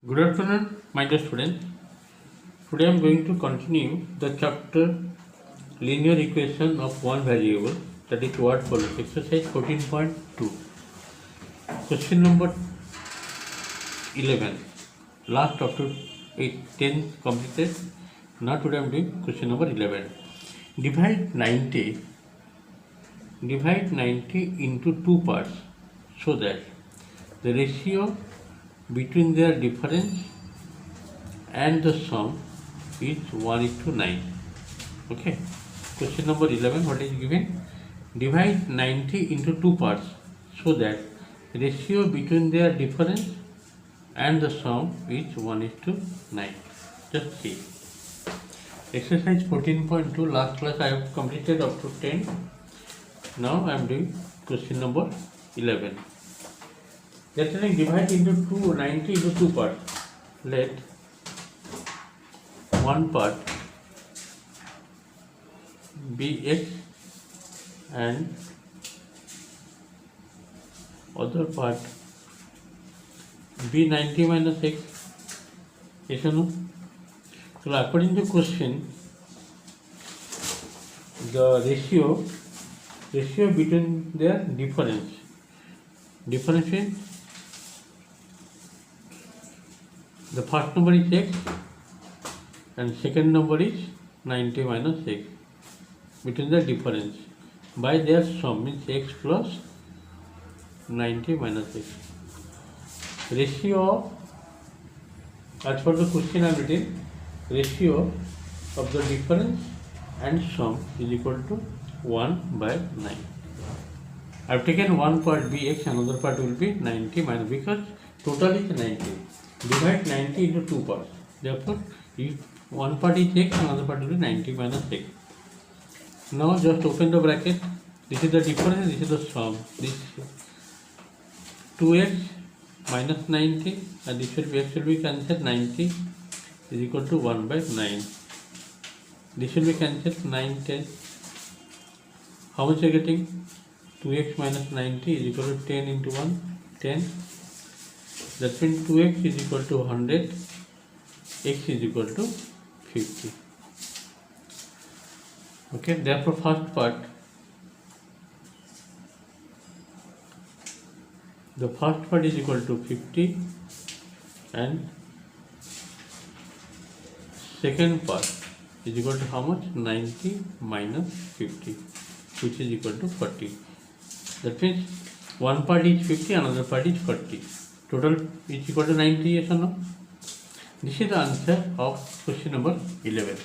Good afternoon, my dear students. Today I am going to continue the chapter linear equation of one variable, that is word follows, exercise 14.2. Question number 11. Last up to 10 completed. Now today I am doing question number 11. Divide 90 into two parts so that the ratio between their difference and the sum is 1:9. Okay. Question number 11, what is given? Divide 90 into two parts so that ratio between their difference and the sum is 1:9. Just see. Exercise 14.2, last class I have completed up to 10. Now I am doing question number 11. They are telling divide into 90 into two parts. Let one part be x and other part be 90 minus x. Yes or no? So according to question, the ratio between their difference is the first number is x and second number is 90 minus x. Between the difference by their sum means x plus 90 minus x. Ratio of, as per the question I have written, ratio of the difference and sum is equal to 1/9. I have taken one part be x, another part will be 90 minus, because total is 90. Divide 90 into two parts. Therefore, if one part is x, another part will be 90 minus x. Now just open the bracket. This is the difference, this is the sum. This 2x minus 90 and this will be x will be cancelled. 90 is equal to 1/9. This will be cancelled. 9 10. How much are you getting? 2x minus 90 is equal to 10 into 1, 10. That means 2x is equal to 100, x is equal to 50. Okay, therefore first part, the first part is equal to 50 and second part is equal to how much? 90 minus 50, which is equal to 40. That means one part is 50, another part is 40. Total is equal to 90, yes or no? This is the answer of question number 11.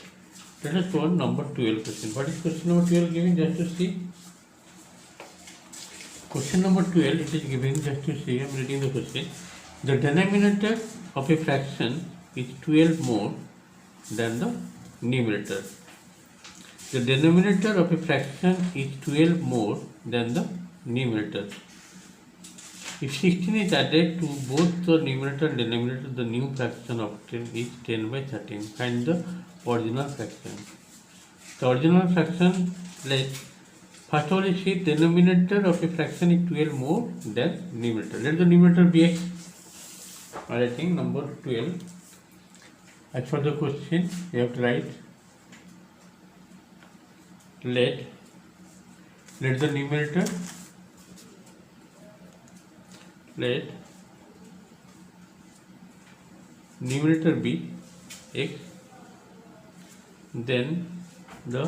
Let us go on number 12 question. What is question number 12 giving? Just to see. Question number 12, it is giving, just to see, I am reading the question. The denominator of a fraction is 12 more than the numerator. The denominator of a fraction is 12 more than the numerator. If 16 is added to both the numerator and denominator, the new fraction obtained is 10/13. Find the original fraction. The original fraction, first of all, you see denominator of a fraction is 12 more than numerator. Let the numerator be x. I am writing number 12. As for the question, you have to write let the numerator be x, then the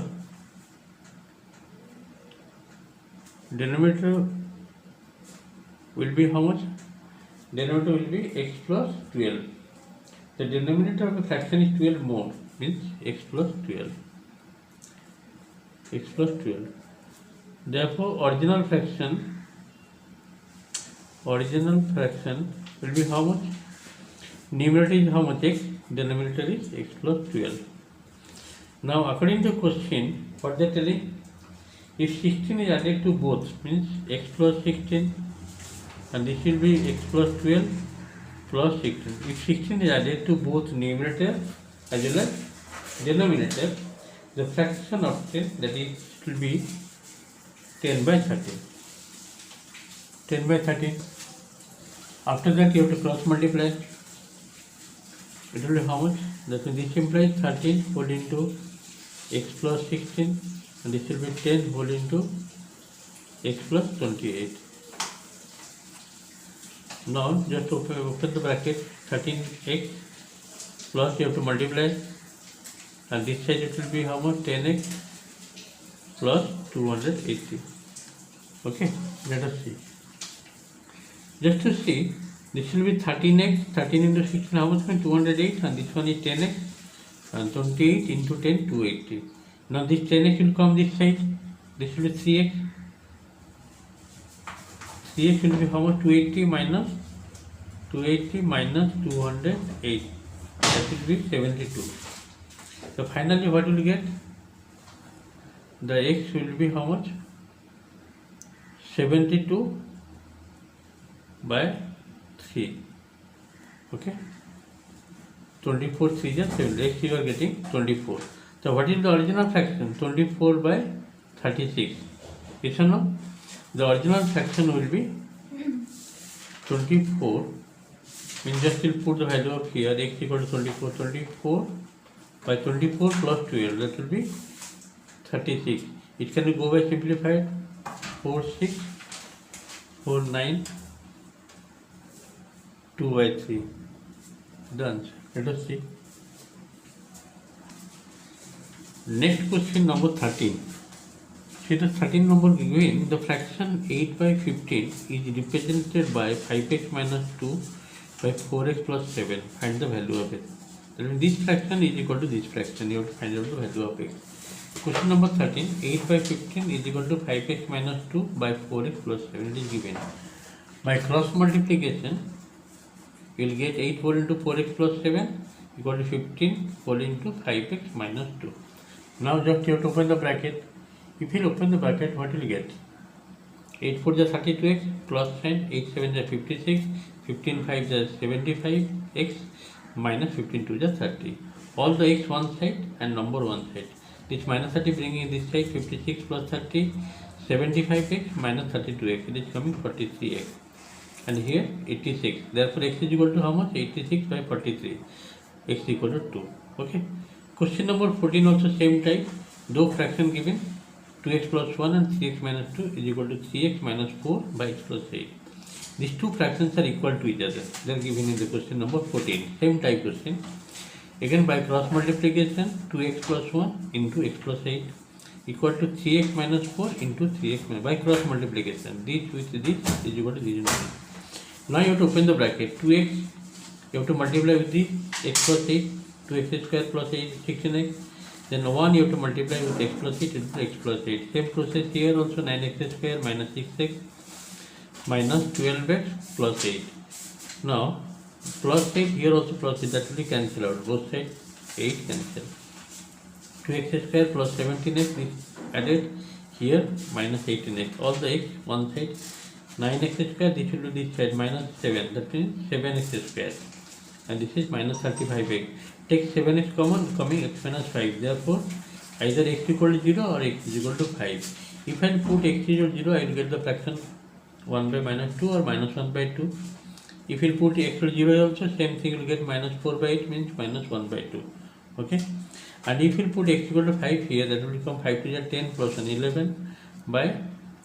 denominator will be how much? Denominator will be x plus 12. The denominator of a fraction is 12 more, means x plus 12. X plus 12. Therefore, original fraction will be how much? Numerator is how much? X. Denominator is x plus 12. Now, according to question, what they are telling? If 16 is added to both, means x plus 16, and this will be x plus 12 plus 16. If 16 is added to both numerator as well as denominator, the fraction of 10, that is, it will be 10/13. 10/13. After that, you have to cross multiply. it will be how much? That means this implies 13 whole into x plus 16, and this will be 10 whole into x plus 28. Now just open the bracket. 13x plus, you have to multiply, and this side it will be how much? 10x plus 280. Okay, let us see. Just to see, this will be 13x, 13 into 16, how much? 208, and this one is 10x, and 28 into 10, 280. Now this 10x will come this side, this will be 3x. 3x will be how much? 280 minus 208, that will be 72. So finally what will you get? The x will be how much? 72 by 3. Okay, 24 3 is 7. X you are getting 24. So what is the original fraction? 24 by 36. Yes or no? The original fraction will be 24. Means just will put the value of here, x equal to 24. 24 by 24 plus 12, that will be 36. It can go by simplified. 4 6 4 9 2 by 3. Done. Let us see. Next question number 13. See the 13 number given, the fraction 8 by 15 is represented by 5x minus 2 by 4x plus 7. Find the value of it. That means this fraction is equal to this fraction. You have to find out the value of x. Question number 13. 8 by 15 is equal to 5x minus 2 by 4x plus 7. It is given. By cross multiplication, you will get 8 whole into 4x plus 7 equal to 15 whole into 5x minus 2. Now just you have to open the bracket. If you open the bracket, what will you get? 8 4 is 32x plus sign, 8 7 is 56, 15 5 is 75x minus 15 2 is 30. All the x one side and number one side. This minus 30 bringing this side, 56 plus 30, 75x minus 32x. It is coming 43x. And here 86. Therefore x is equal to how much? 86 by 43. X is equal to 2. Okay. Question number 14 also same type. Though fraction given, 2x plus 1 and 3x minus 2 is equal to 3x minus 4 by x plus 8. These two fractions are equal to each other. They are given in the question number 14. Same type question. Again by cross multiplication, 2x plus 1 into x plus 8 equal to 3x minus 4 into 3x minus, by cross multiplication. This with this is equal to this. Now you have to open the bracket. 2x, you have to multiply with the x plus 8, 2x square plus 8 16x. Then 1 you have to multiply with x plus 8 into x plus 8. Same process here also, 9x square minus 6x minus 12x plus 8. Now plus 8 here also plus 8, that will be cancel out. Both sides 8 cancel. 2x square plus 17x is added here minus 18x. All the x one side. 9x square, this will be this side minus 7, that means 7x square, and this is minus 35x. Take 7x common, coming x minus 5. Therefore either x equal to 0 or x is equal to 5. If I put x equal to 0, I will get the fraction 1 by minus 2 or minus 1 by 2. If you put x equal to 0 also, same thing, you will get minus 4 by 8 means minus 1 by 2. Okay. And if you put x equal to 5 here, that will become 5 to the 10 plus 1, 11 by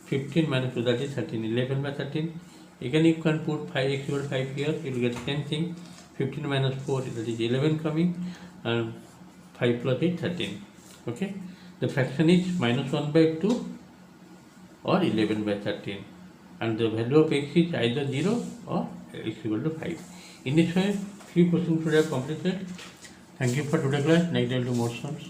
15 minus 2, that is 13, 11 by 13. Again you can put 5 x equal to 5 here, you will get same thing, 15 minus 4, that is 11 coming, and 5 plus 8, 13. Okay. The fraction is minus 1 by 2 or 11 by 13. And the value of x is either 0 or x equal to 5. In this way, few questions we have completed. Thank you for today's class. Next day we'll do more sums.